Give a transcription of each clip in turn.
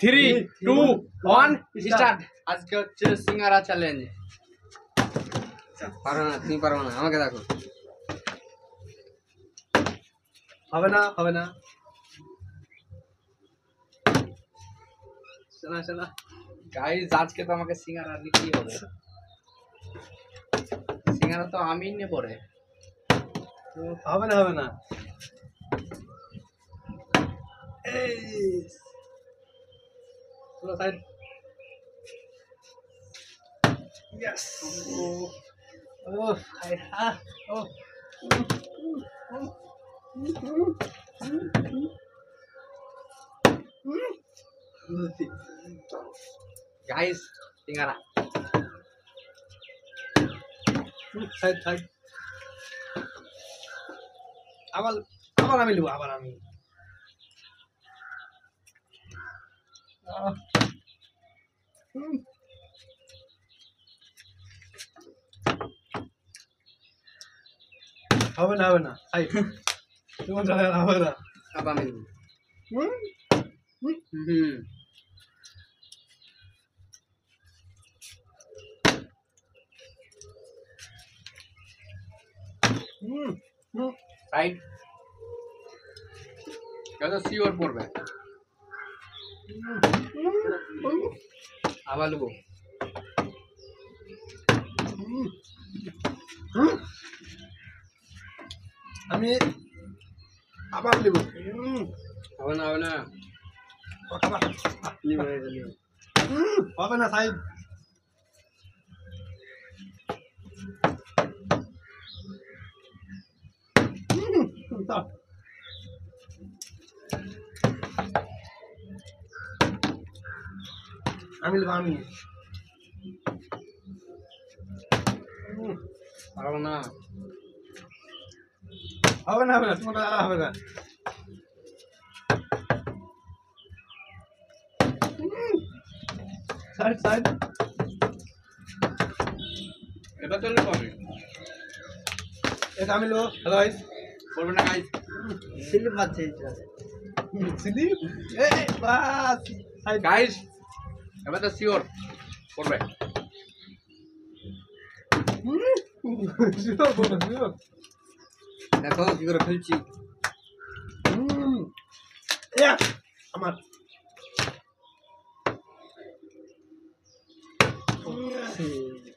3 2 1 start. আজকে হচ্ছে সিঙ্গারা challenge. পারো না, তুমি পারো না, আমাকে দেখো। হবে না, হবে না। শোনা শোনা গাইস, আজকে তো আমাকে সিঙ্গারা নিতেই হবে। সিঙ্গারা তো আমি নেব রে। হবে না, হবে না। এই পুরো সাইড। ইয়েস। ও হাই হা। ও গাইস, সিঙ্গারা সাইড সাইড। আবার আবার আমি নেবো, আবার আমি। হবে না, হবে না। সাইড তোমার জায়গা হবে না। আবার আমি নেব। হুম হুম হুম হুম। রাইট। এটা সিওর পড়বে। আবার নেব। আমি আবার নেব। হবে না, হবে না। হবে না সাইড। আমি নেব, আমি। পারবো না। হবে না, হবে না, তোমার দ্বারা হবে না। Side side. এটা তো নেব আমি। এটা আমি নেবো। Hello guys. পড়বে না গাইস। স্লিপ আছে এটা। স্লিপ। এই বাস। সাইড গাইস, এবার তো সিওর পড়বে। শিওর বলো, শিওর। দেখো কি করে ফেলছি। আমার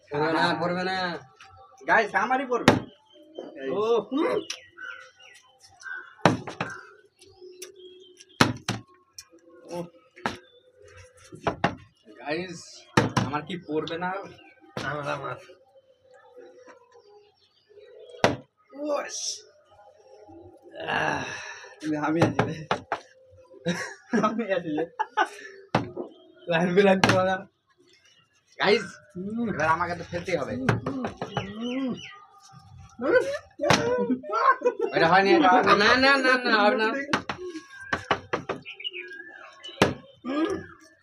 পড়বে না, পড়বে না। গাইস, আমারই পড়বে। ও গাইস, আমার কি পড়বে না? আমার আমার ওস আমি আছি, আমি আছি লাইন বিলাইন করা। গাইস, এবার আমাকে তো ফেলতেই হবে। এটা হয়নি, এটা হয়নি। না না না না, হবে না।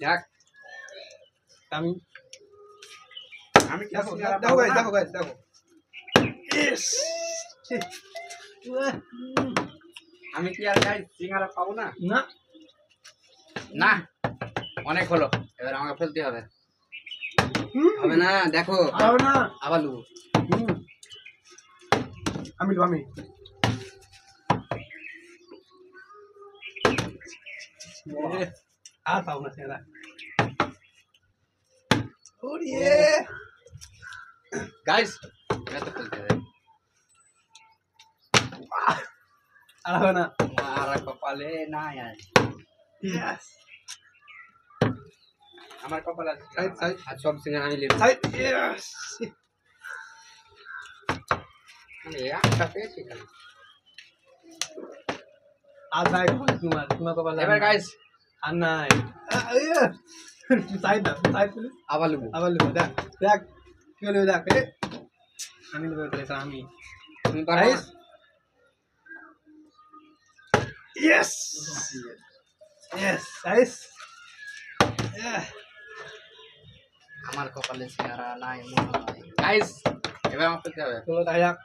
দেখ, আমি আমি কি দেখো সিঙ্গারা দেখো পাবো গাইস, না? দেখো গাইস, দেখো। ইয়েস। আমি কি আর গাইস সিঙ্গারা পাবো না? না না, অনেক হলো, এবার আমাকে ফেলতে হবে। হবে না, দেখো হবে না। আবার লুবো। আমি তো আমি আর পাবো না সেটা। ওরে গাইস, এটা তো ফেলতে হবে। আর হবে না। আর কপালে না আর। ইয়েস। আমার কপালে আছে। সাইড সাইড আর সব সিঙ্গারা আমি নেব। সাইড। ইয়েস। আমি একটা পেয়েছি কেন? আর নাই তোমার, তোমার কপাল এবার গাইস, আর নাই। সাইড দাও, সাইড প্লিজ। আবার লুবো। আবার লিখো, দেখ দেখ কি হলো, দেখ। আমি লিখবো, এটা আমি। তুমি পারো না? Yes yes guys. আমার কপালে সিঙ্গারা নাই মনে হয়। গাইস, এবার আমাকে ফেলতে হবে। তো দেখা যাক।